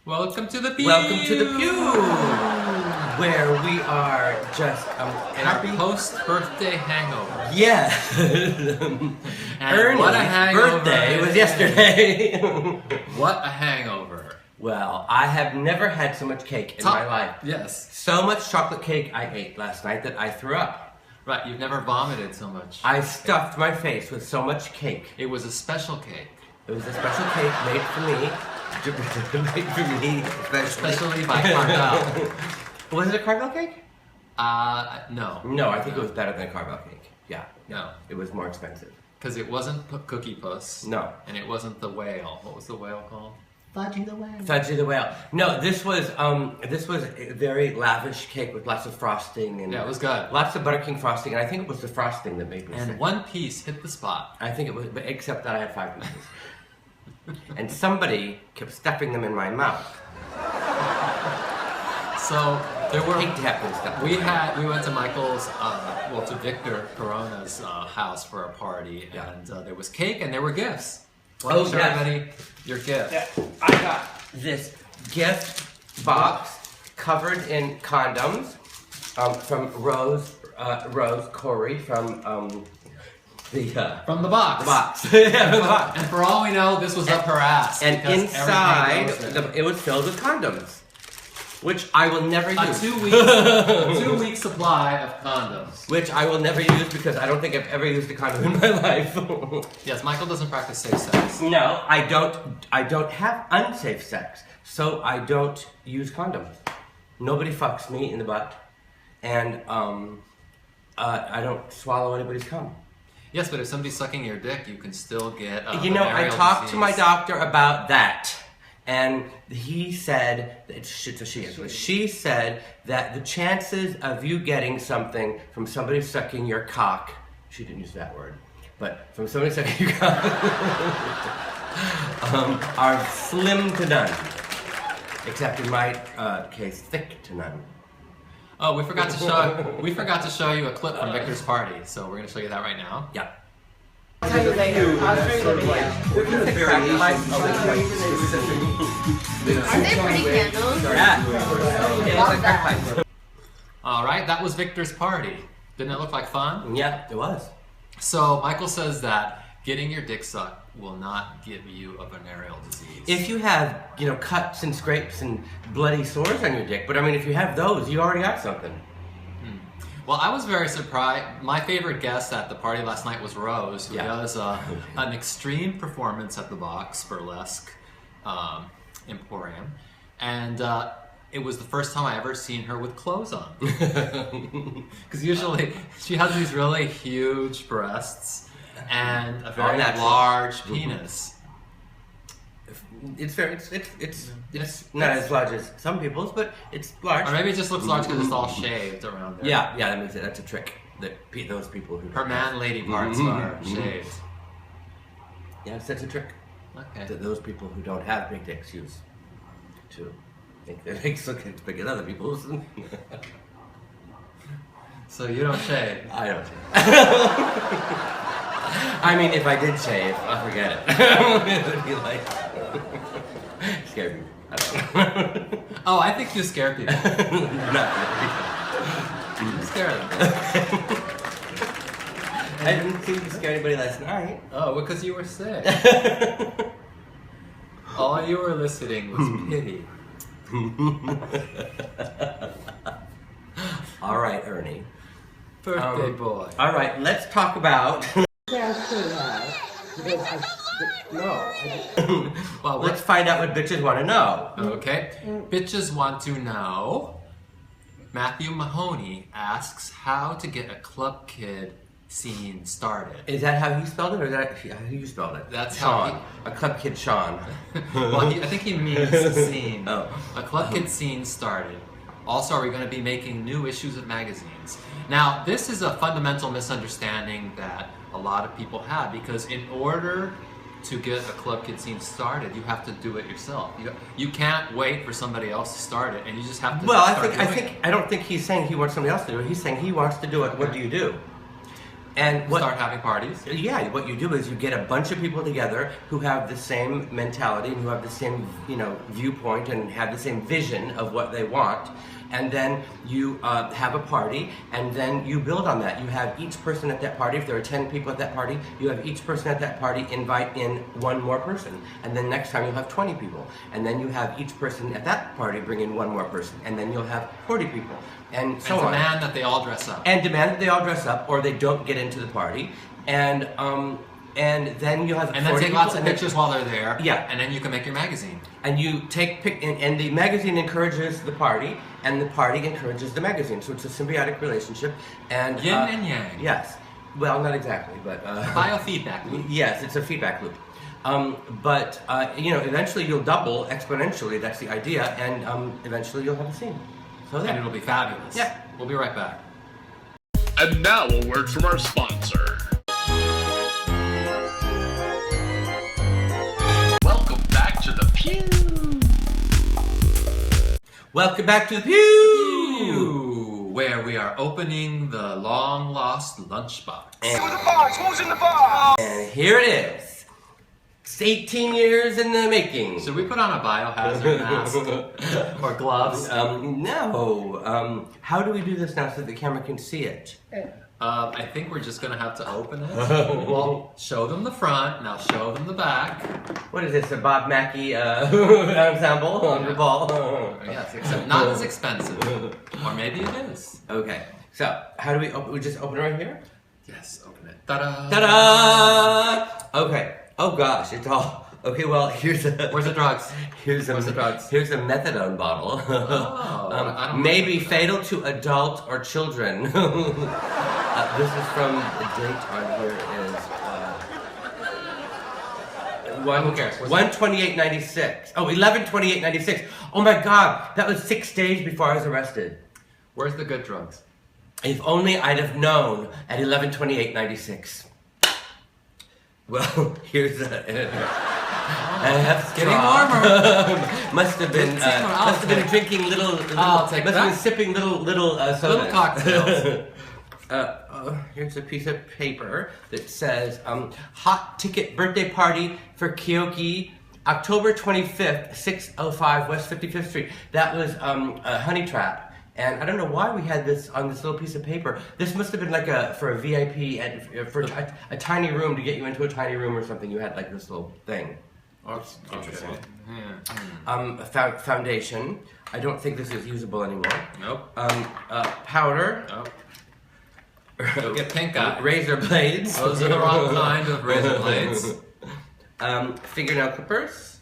Welcome to the Pew! Welcome to the Pew! Where we are just happy. Our post-birthday hangover. Yeah. And what a hangover. birthday was yesterday. What a hangover. Well, I have never had so much cake in my life. Yes. So much chocolate cake I ate last night that I threw up. Right, you've never vomited so much. I stuffed my face with so much cake. It was a special cake. It was a special cake made for me. Made for me, Especially by Carvel. Was it a Carvel cake? No. No, I think it was better than a Carvel cake. Yeah. No. It was more expensive. Because it wasn't Cookie Puss. No. And it wasn't the whale. What was the whale called? Fudgy the Whale. Fudgy the Whale. No, this was a very lavish cake with lots of frosting and Yeah, it was good. lots of Butter King frosting, and I think it was the frosting that made me And sick. one piece hit the spot. I think it was, but except that I had 5 pieces. And somebody kept stuffing them in my mouth. So there were. Hate to have them stuffed. We went to Michael's, to Victor Corona's house for a party, Yeah. and there was cake and there were gifts. Why don't you show everybody your gift? Yeah, I got this gift box covered in condoms from Rose Corey from From the box. the box. Yeah, from the box. And for all we know, this was up her ass. And because inside, everything goes in. it was filled with condoms, which I will never A use. 2-week supply of condoms. Which I will never use because I don't think I've ever used a condom in my life. Yes, Michael doesn't practice safe sex. No, I don't have unsafe sex, so I don't use condoms. Nobody fucks me in the butt, and I don't swallow anybody's cum. Yes, but if somebody's sucking your dick, you can still get. You know, I venereal talked to my disease. doctor about that, and he said, she said that the chances of you getting something from somebody sucking your cock, she didn't use that word, but from somebody sucking your cock, are slim to none, except in my case, thick to none. Oh, we forgot to show you a clip from Victor's party, so we're gonna show you that right now. Yeah. I'll show you later. I'll show you the video. Aren't they pretty candles? Yeah. All right, that was Victor's party. Didn't it look like fun? Yeah, it was. So Michael says that getting your dick sucked will not give you a venereal disease. If you have, cuts and scrapes and bloody sores on your dick, but I mean, if you have those, you already got something. Well, I was very surprised. My favorite guest at the party last night was Rose, who does an extreme performance at the Box Burlesque Emporium, and it was the first time I ever seen her with clothes on. Because usually she has these really huge breasts and a very large penis. It's not as large as some people's, but it's large. Or maybe it just looks large because it's all shaved around there. Yeah, that makes it. That's a trick that those people who Her man-lady parts are shaved. Yes, that's a trick Okay. that those people who don't have big dicks use to make their dicks look as big as other people's. So you don't shave. I don't shave. I mean, if I did shave, I'll forget it. It would be like scared me. I don't know. Oh, I think you scare people. Not You scare them. I didn't seem to scare anybody last night. Oh, because you were sick. All you were eliciting was pity. All right, Ernie. Birthday boy. All right, let's talk about. Yeah, I should have. Well, Let's find out what bitches want to know. okay. Bitches want to know. Matthew Mahoney asks how to get a club kid scene started. Is that how he spelled it, or is that how you spelled it? That's how Sean. A club kid, Sean. Well, I think he means scene. Oh. A club kid scene started. Also, are we going to be making new issues of magazines? Now, this is a fundamental misunderstanding that a lot of people have, because in order to get a club kid scene started, you have to do it yourself. You can't wait for somebody else to start it, and you just have to. Well, start doing it. I don't think he's saying he wants somebody else to do it. He's saying he wants to do it. What do you do? And start having parties. Yeah, what you do is you get a bunch of people together who have the same mentality, who have the same, viewpoint, and have the same vision of what they want. And then you have a party, and then you build on that. You have each person at that party. If there are 10 people at that party, you have each person at that party invite in one more person. And then next time you'll have 20 people. And then you have each person at that party bring in one more person. And then you'll have 40 people. And so on. And demand that they all dress up. And demand that they all dress up, or they don't get into the party. And then you'll have and then take lots of pictures while they're there. Yeah. And then you can make your magazine. And you and the magazine encourages the party, and the party encourages the magazine. So it's a symbiotic relationship. And yin and yang. Yes. Well, not exactly, but biofeedback loop. Yes, it's a feedback loop. But eventually you'll double exponentially. That's the idea, and eventually you'll have a scene. So and it'll be fabulous. Yeah. We'll be right back. And now a word from our sponsor. Welcome back to the Pew. Welcome back to the Pew, where we are opening the long-lost lunchbox. Who's in the box? And here it is. It's 18 years in the making. Should we put on a biohazard mask or gloves? No. How do we do this now so the camera can see it? I think we're just gonna have to open it. We'll show them the front. Now show them the back. What is this? A Bob Mackie ensemble on the ball? Yes, except not as expensive. Or maybe it is. Okay. So how do we open? We just open it right here. Yes, open it. Ta-da! Ta-da! Okay. Oh gosh, it's all okay. Well, here's a. Where's the drugs? Here's the drugs? Here's a methadone bottle. I don't maybe fatal to adult or children. This is from the date on here is. Who cares? 1/28/96. Oh, 11/28/96. Oh my God, that was 6 days before I was arrested. Where's the good drugs? If only I'd have known at 11/28/96. Well, here's a. Getting warmer. must have been drinking little. I'll take must that. have been sipping little sodas. Little cocktails. Here's a piece of paper that says hot ticket birthday party for Kyoki, October 25th, 605 West 55th Street. That was a honey trap. And I don't know why we had this on this little piece of paper. This must have been like for a VIP and for a tiny room to get you into a tiny room or something. You had like this little thing. Oh, that's interesting. Foundation. I don't think this is usable anymore. Nope. Powder. Nope. Don't get pink eye. Razor blades. Those are the wrong kind of razor blades. Fingernail clippers.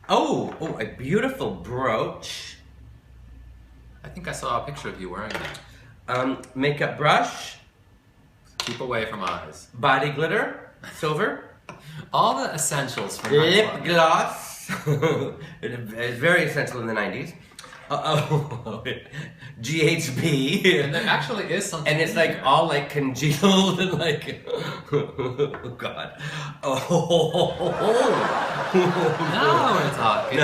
Oh, a beautiful brooch. I think I saw a picture of you wearing that. Makeup brush. Keep away from eyes. Body glitter. Silver. All the essentials for Lip nightclub. gloss. It's very essential in the 90s. GHB. And there actually is something. And it's in like there. all like congealed and like, oh God. Now we're talking.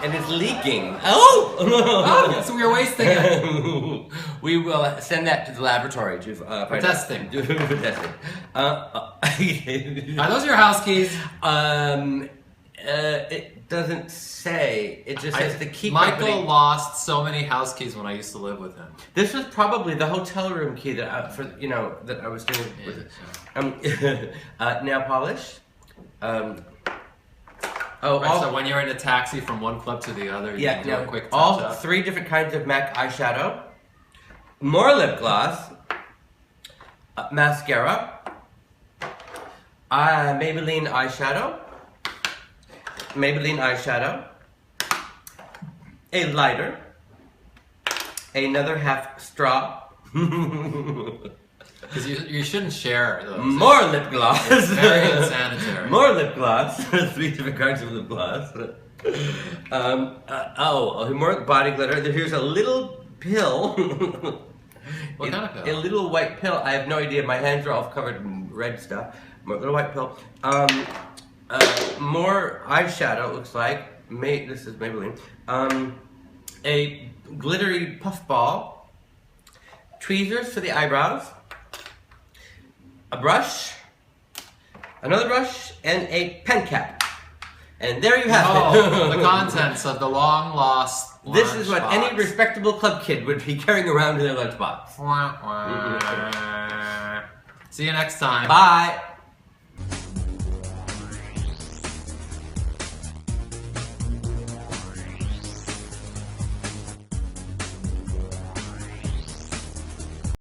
And it's leaking. Oh, So we're wasting it. We will send that to the laboratory to For testing. For testing. Are those your house keys? It doesn't say. It just says the key Michael company. lost so many house keys when I used to live with him. This was probably the hotel room key that I was doing with it. Nail polish. So when you're in a taxi from one club to the other, you can do a quick touch all up. 3 different kinds of MAC eyeshadow, more lip gloss, mascara, Maybelline eyeshadow, a lighter, another half straw, Because you shouldn't share those. more lip gloss, It's very insanitary. more lip gloss, 3 different kinds of lip gloss, more body glitter. Here's a little pill. What kind of pill? A little white pill. I have no idea. My hands are all covered in red stuff. More little white pill. More eyeshadow. It looks like. This is Maybelline. A glittery puff ball. tweezers for the eyebrows, a brush, another brush, and a pen cap. And there you have it. The contents of the long lost This is what any lunchbox. respectable club kid would be carrying around in their lunchbox. See you next time. Bye.